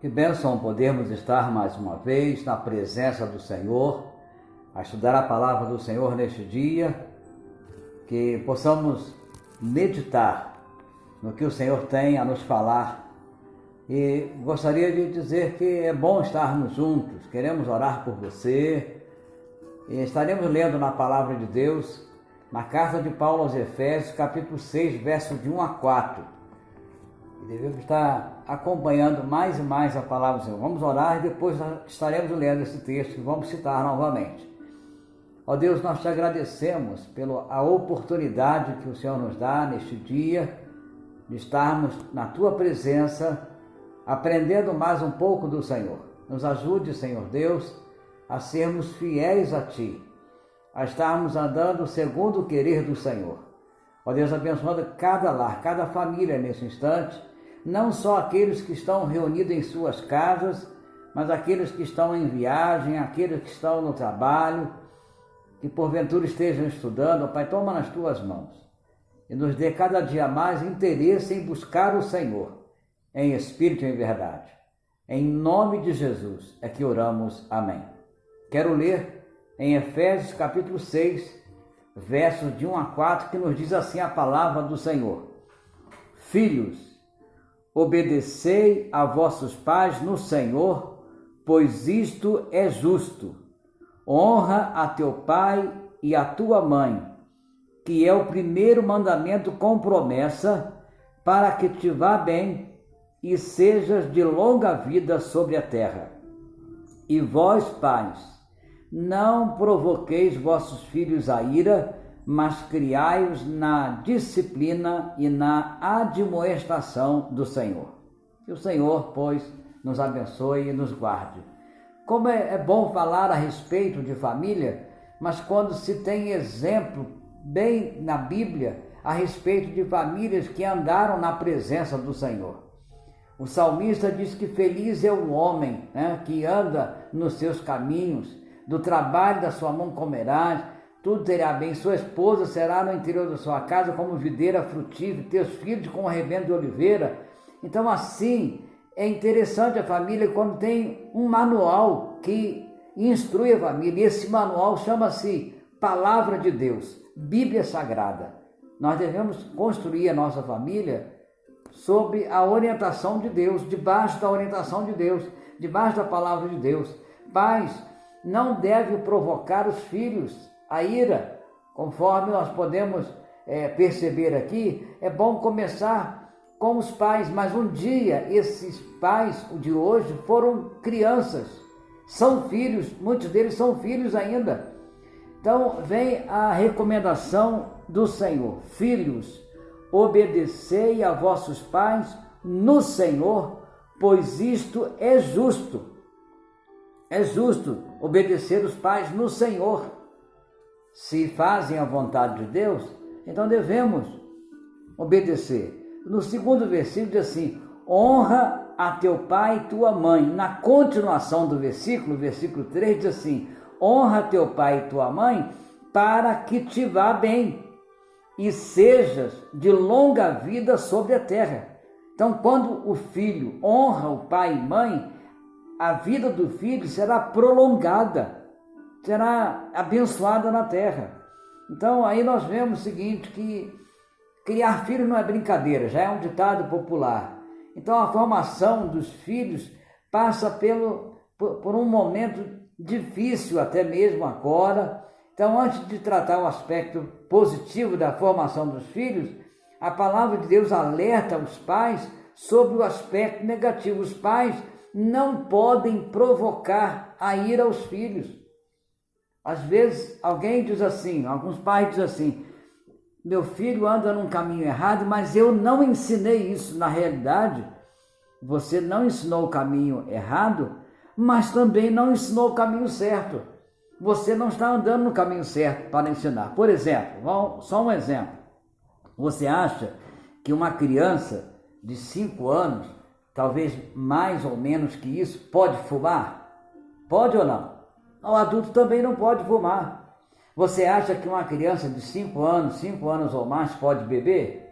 Que bênção podermos estar mais uma vez na presença do Senhor, a estudar a palavra do Senhor neste dia, que possamos meditar no que o Senhor tem a nos falar. E gostaria de dizer que é bom estarmos juntos, queremos orar por você, e estaremos lendo na palavra de Deus, na carta de Paulo aos Efésios, capítulo 6, versos de 1 a 4. E devemos estar acompanhando mais e mais a palavra do Senhor. Vamos orar e depois estaremos lendo esse texto que vamos citar novamente. Ó Deus, nós te agradecemos pela oportunidade que o Senhor nos dá neste dia, de estarmos na tua presença, aprendendo mais um pouco do Senhor. Nos ajude, Senhor Deus, a sermos fiéis a ti, a estarmos andando segundo o querer do Senhor. Ó Deus, abençoando cada lar, cada família nesse instante, não só aqueles que estão reunidos em suas casas, mas aqueles que estão em viagem, aqueles que estão no trabalho, que porventura estejam estudando. Ó Pai, toma nas tuas mãos e nos dê cada dia mais interesse em buscar o Senhor, em espírito e em verdade. Em nome de Jesus é que oramos. Amém. Quero ler em Efésios capítulo 6, versos de 1 a 4, que nos diz assim a palavra do Senhor. Filhos, obedecei a vossos pais no Senhor, pois isto é justo. Honra a teu pai e a tua mãe, que é o primeiro mandamento com promessa, para que te vá bem e sejas de longa vida sobre a terra. E vós, pais, não provoqueis vossos filhos a ira, mas criai-os na disciplina e na admoestação do Senhor. Que o Senhor, pois, nos abençoe e nos guarde. Como é bom falar a respeito de família, mas quando se tem exemplo bem na Bíblia a respeito de famílias que andaram na presença do Senhor. O salmista diz que feliz é o homem, que anda nos seus caminhos, do trabalho da sua mão comerás, tudo terá bem, sua esposa será no interior da sua casa como videira frutífera, teus filhos como rebento de oliveira. Então assim, é interessante a família quando tem um manual que instrui a família. E esse manual chama-se Palavra de Deus, Bíblia Sagrada. Nós devemos construir a nossa família sob a orientação de Deus, debaixo da orientação de Deus, debaixo da Palavra de Deus. Pais não devem provocar os filhos a ira, conforme nós podemos perceber aqui. É bom começar com os pais, mas um dia esses pais de hoje foram crianças, são filhos, muitos deles são filhos ainda. Então vem a recomendação do Senhor: filhos, obedecei a vossos pais no Senhor, pois isto é justo. É justo obedecer os pais no Senhor. Se fazem a vontade de Deus, então devemos obedecer. No segundo versículo diz assim: honra a teu pai e tua mãe. Na continuação do versículo 3 diz assim: honra teu pai e tua mãe, para que te vá bem e sejas de longa vida sobre a terra. Então, quando o filho honra o pai e mãe, a vida do filho será prolongada, será abençoada na terra. Então aí nós vemos o seguinte, que criar filhos não é brincadeira, já é um ditado popular. Então a formação dos filhos passa por um momento difícil até mesmo agora. Então, antes de tratar o aspecto positivo da formação dos filhos, a palavra de Deus alerta os pais sobre o aspecto negativo. Os pais não podem provocar a ira aos filhos. Às vezes alguém diz assim, alguns pais dizem assim: meu filho anda num caminho errado, mas eu não ensinei isso. Na realidade, você não ensinou o caminho errado, mas também não ensinou o caminho certo. Você não está andando no caminho certo para ensinar. Por exemplo, só um exemplo. Você acha que uma criança de 5 anos, talvez mais ou menos que isso, pode fumar? Pode ou não? O adulto também não pode fumar. Você acha que uma criança de 5 anos ou mais pode beber?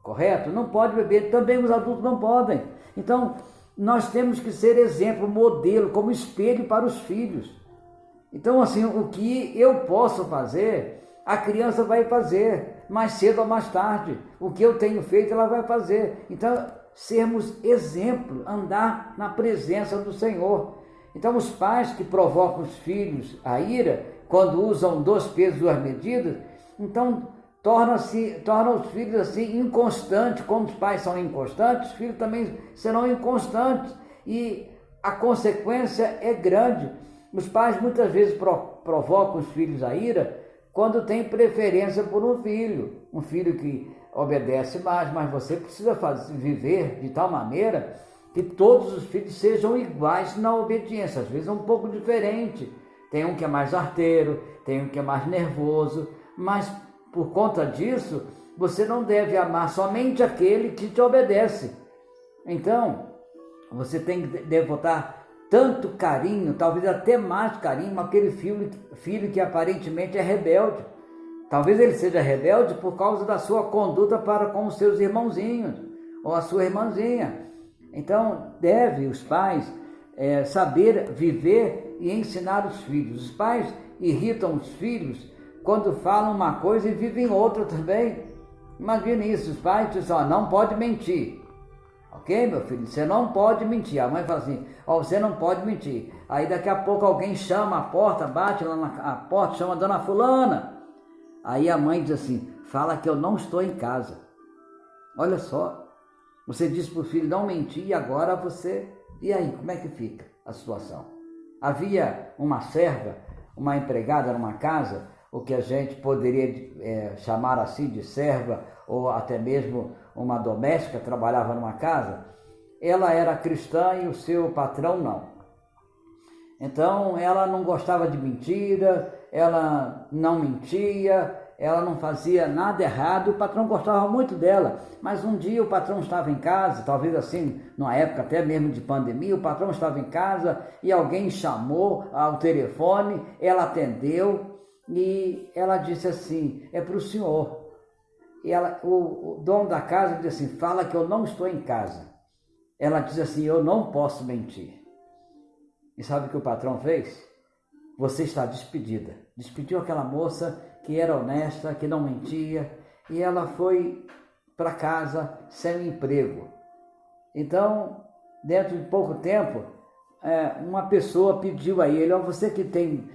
Correto? Não pode beber. Também os adultos não podem. Então, nós temos que ser exemplo, modelo, como espelho para os filhos. Então, assim, o que eu posso fazer, a criança vai fazer, mais cedo ou mais tarde. O que eu tenho feito, ela vai fazer. Então, sermos exemplo, andar na presença do Senhor. Então, os pais que provocam os filhos a ira, quando usam 2 pesos, 2 medidas, então tornam os filhos assim inconstantes. Como os pais são inconstantes, os filhos também serão inconstantes. E a consequência é grande. Os pais muitas vezes provocam os filhos a ira quando tem preferência por um filho que obedece mais, mas você precisa viver de tal maneira que todos os filhos sejam iguais na obediência, às vezes é um pouco diferente, tem um que é mais arteiro, tem um que é mais nervoso, mas por conta disso, você não deve amar somente aquele que te obedece. Então, você deve botar tanto carinho, talvez até mais carinho, aquele filho que aparentemente é rebelde. Talvez ele seja rebelde por causa da sua conduta para com os seus irmãozinhos ou a sua irmãzinha. Então, deve os pais saber viver e ensinar os filhos. Os pais irritam os filhos quando falam uma coisa e vivem outra também. Imagine isso, os pais dizem, não pode mentir. Ok, meu filho, você não pode mentir. A mãe fala assim, você não pode mentir. Aí daqui a pouco alguém chama a porta, bate lá na porta, chama a dona fulana. Aí a mãe diz assim, fala que eu não estou em casa. Olha só, você disse para o filho não mentir e agora você... E aí, como é que fica a situação? Havia uma serva, uma empregada numa casa, o que a gente poderia chamar assim de serva, ou até mesmo uma doméstica, trabalhava numa casa. Ela era cristã e o seu patrão não. Então, ela não gostava de mentira, ela não mentia, ela não fazia nada errado, o patrão gostava muito dela. Mas um dia o patrão estava em casa, talvez assim, numa época até mesmo de pandemia, o patrão estava em casa e alguém chamou ao telefone, ela atendeu e ela disse assim, é para o senhor. E o dono da casa disse assim, fala que eu não estou em casa. Ela disse assim, eu não posso mentir. E sabe o que o patrão fez? Você está despedida. Despediu aquela moça que era honesta, que não mentia, e ela foi para casa sem emprego. Então, dentro de pouco tempo, uma pessoa pediu a ele, você que tem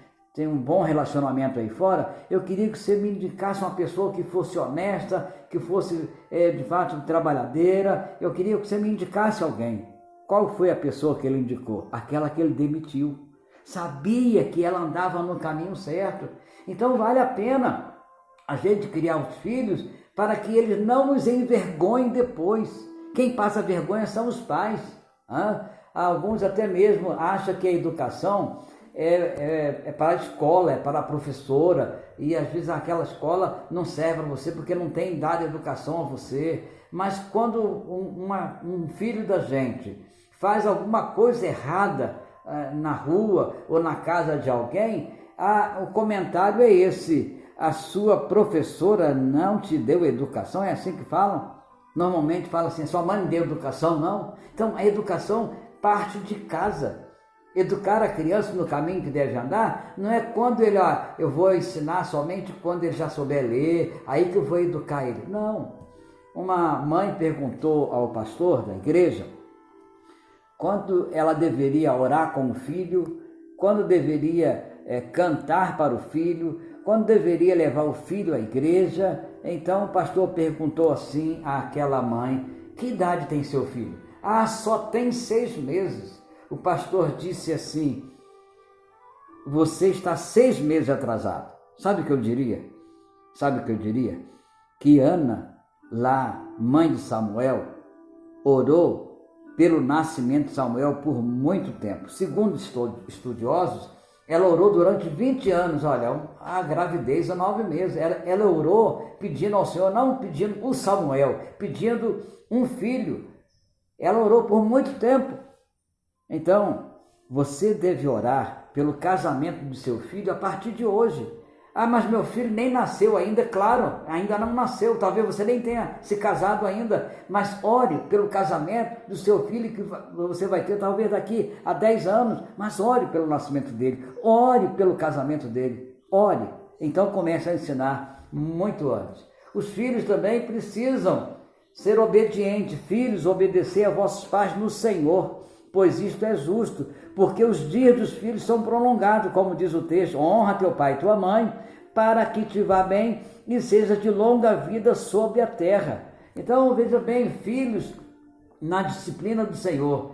um bom relacionamento aí fora, eu queria que você me indicasse uma pessoa que fosse honesta, que fosse de fato trabalhadeira, eu queria que você me indicasse alguém. Qual foi a pessoa que ele indicou? Aquela que ele demitiu. Sabia que ela andava no caminho certo. Então vale a pena a gente criar os filhos para que eles não nos envergonhem depois. Quem passa vergonha são os pais. Alguns até mesmo acham que a educação é para a escola, é para a professora, e às vezes aquela escola não serve para você porque não tem dado educação a você. Mas quando um filho da gente faz alguma coisa errada na rua ou na casa de alguém, o comentário é esse, a sua professora não te deu educação, é assim que falam? Normalmente falam assim, sua mãe não deu educação, não? Então a educação parte de casa. Educar a criança no caminho que deve andar, não é quando ele, eu vou ensinar somente quando ele já souber ler, aí que eu vou educar ele. Não. Uma mãe perguntou ao pastor da igreja quando ela deveria orar com o filho, quando deveria cantar para o filho, quando deveria levar o filho à igreja. Então o pastor perguntou assim àquela mãe, que idade tem seu filho? Só tem 6 meses. O pastor disse assim, você está 6 meses atrasado. Sabe o que eu diria? Que Ana, lá, mãe de Samuel, orou pelo nascimento de Samuel por muito tempo. Segundo estudiosos, ela orou durante 20 anos, olha, a gravidez é 9 meses. Ela orou pedindo ao Senhor, não pedindo o Samuel, pedindo um filho. Ela orou por muito tempo. Então, você deve orar pelo casamento do seu filho a partir de hoje. Ah, mas meu filho nem nasceu ainda. Claro, ainda não nasceu. Talvez você nem tenha se casado ainda. Mas ore pelo casamento do seu filho que você vai ter talvez daqui a 10 anos. Mas ore pelo nascimento dele. Ore pelo casamento dele. Ore. Então comece a ensinar muito antes. Os filhos também precisam ser obedientes. Filhos, obedecer a vossos pais no Senhor, pois isto é justo, porque os dias dos filhos são prolongados, como diz o texto: honra teu pai e tua mãe, para que te vá bem e seja de longa vida sobre a terra. Então, veja bem, filhos na disciplina do Senhor.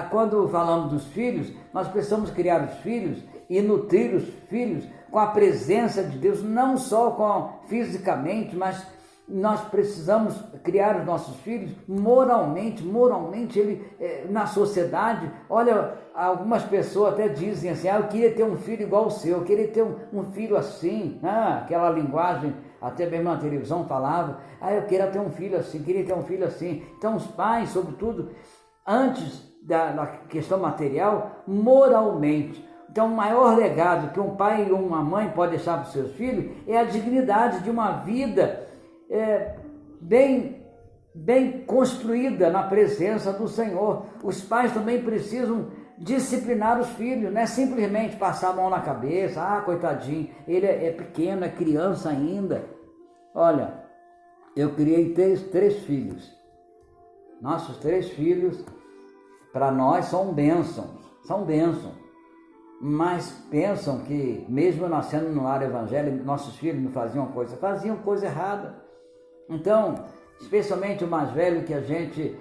Quando falamos dos filhos, nós precisamos criar os filhos e nutrir os filhos com a presença de Deus, não só fisicamente, mas nós precisamos criar os nossos filhos moralmente, na sociedade. Olha, algumas pessoas até dizem assim: eu queria ter um filho igual o seu, eu queria ter um filho assim, aquela linguagem, até mesmo na televisão falava: eu queria ter um filho assim, queria ter um filho assim. Então os pais, sobretudo, antes da questão material, moralmente. Então, o maior legado que um pai e uma mãe podem deixar para os seus filhos é a dignidade de uma vida bem construída na presença do Senhor. Os pais também precisam disciplinar os filhos, não é simplesmente passar a mão na cabeça: coitadinho, ele é pequeno, é criança ainda. Olha, eu criei três filhos. Nossos 3 filhos, para nós, são bênçãos. Mas pensam que, mesmo nascendo no lar evangélico, nossos filhos não faziam coisa errada. Então, especialmente o mais velho, que a gente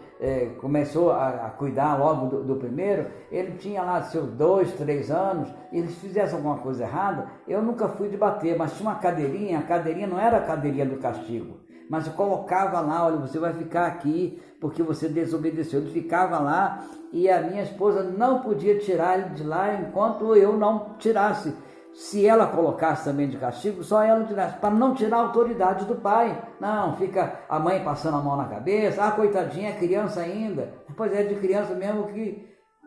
começou a cuidar logo do primeiro, ele tinha lá seus 2, 3 anos, e eles fizessem alguma coisa errada, eu nunca fui de bater, mas tinha uma cadeirinha. A cadeirinha não era a cadeirinha do castigo, mas eu colocava lá: olha, você vai ficar aqui porque você desobedeceu. Ele ficava lá e a minha esposa não podia tirar ele de lá enquanto eu não tirasse. Se ela colocasse também de castigo, só ela tirasse, para não tirar a autoridade do pai. Não, fica a mãe passando a mão na cabeça: coitadinha, é criança ainda. Pois é, de criança mesmo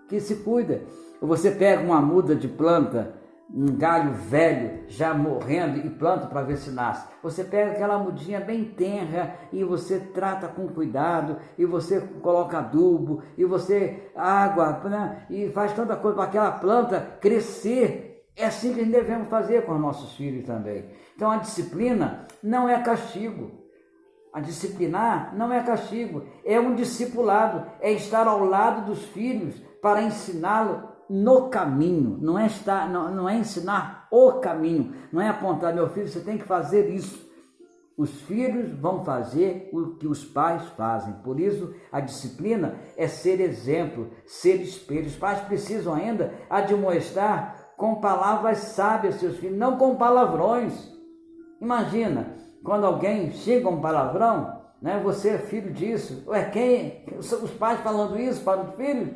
que se cuida. Você pega uma muda de planta, um galho velho já morrendo, e planta para ver se nasce. Você pega aquela mudinha bem tenra e você trata com cuidado, e você coloca adubo, e você água, né? E faz tanta coisa para aquela planta crescer. É assim que devemos fazer com os nossos filhos também. Então a disciplina não é castigo. A disciplinar não é castigo, é um discipulado, é estar ao lado dos filhos para ensiná-lo no caminho. Não é ensinar o caminho, não é apontar: meu filho, você tem que fazer isso. Os filhos vão fazer o que os pais fazem. Por isso, a disciplina é ser exemplo, ser espelho. Os pais precisam ainda admoestar com palavras sábias seus filhos, não com palavrões. Imagina, quando alguém chega um palavrão, né? Você é filho disso. Quem? Os pais falando isso para os filhos?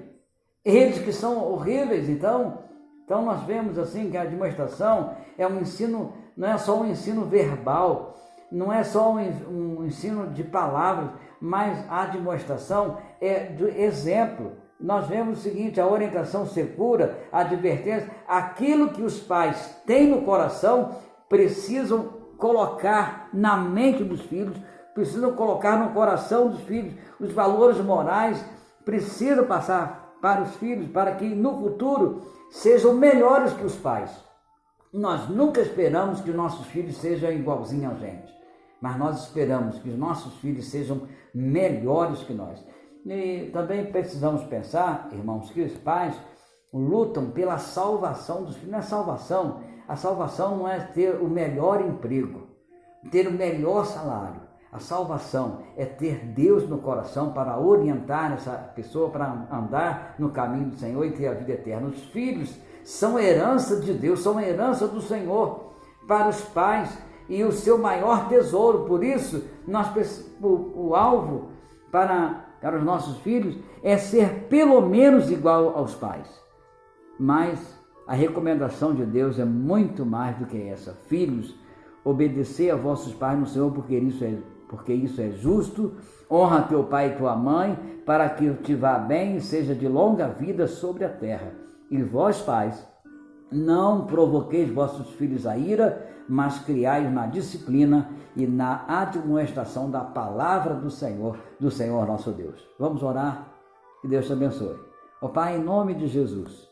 Eles que são horríveis. Então nós vemos assim que a admoestação é um ensino, não é só um ensino verbal, não é só um ensino de palavras, mas a admoestação é do exemplo. Nós vemos o seguinte: a orientação segura, a advertência, aquilo que os pais têm no coração, precisam colocar na mente dos filhos, precisam colocar no coração dos filhos. Os valores morais precisam passar para os filhos, para que no futuro sejam melhores que os pais. Nós nunca esperamos que os nossos filhos sejam igualzinhos a gente, mas nós esperamos que os nossos filhos sejam melhores que nós. E também precisamos pensar, irmãos, que os pais lutam pela salvação dos filhos. Não é salvação. A salvação não é ter o melhor emprego, ter o melhor salário. A salvação é ter Deus no coração para orientar essa pessoa para andar no caminho do Senhor e ter a vida eterna. Os filhos são herança de Deus, são herança do Senhor para os pais e o seu maior tesouro. Por isso, o alvo para os nossos filhos é ser pelo menos igual aos pais. Mas a recomendação de Deus é muito mais do que essa. Filhos, obedecer a vossos pais no Senhor, porque isso é justo. Honra teu pai e tua mãe, para que te vá bem e seja de longa vida sobre a terra. E vós, pais, Não provoqueis vossos filhos a ira, mas criai-os na disciplina e na admoestação da palavra do Senhor nosso Deus. Vamos orar? Que Deus te abençoe. Ó Pai, em nome de Jesus,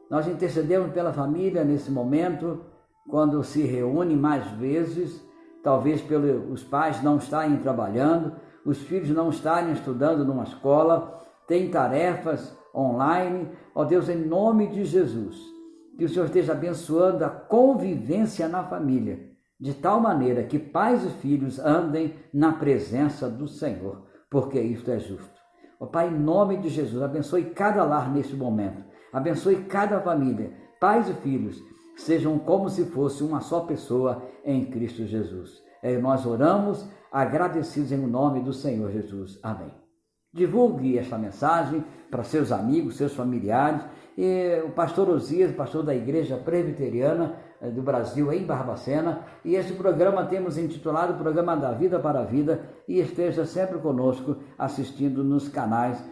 nós intercedemos pela família nesse momento, quando se reúne mais vezes, talvez os pais não estarem trabalhando, os filhos não estarem estudando numa escola, têm tarefas online. Ó Deus, em nome de Jesus, que o Senhor esteja abençoando a convivência na família, de tal maneira que pais e filhos andem na presença do Senhor, porque isto é justo. Ó Pai, em nome de Jesus, abençoe cada lar neste momento, abençoe cada família, pais e filhos, sejam como se fosse uma só pessoa em Cristo Jesus. Nós oramos agradecidos em nome do Senhor Jesus. Amém. Divulgue esta mensagem para seus amigos, seus familiares. E o pastor Osias, pastor da Igreja Presbiteriana do Brasil em Barbacena, e este programa temos intitulado Programa da Vida para a Vida, e esteja sempre conosco assistindo nos canais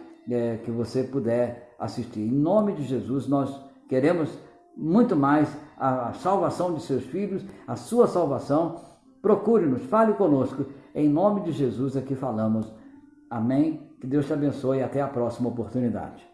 que você puder assistir. Em nome de Jesus, nós queremos muito mais a salvação de seus filhos, a sua salvação. Procure-nos, fale conosco, em nome de Jesus aqui falamos. Amém? Que Deus te abençoe e até a próxima oportunidade.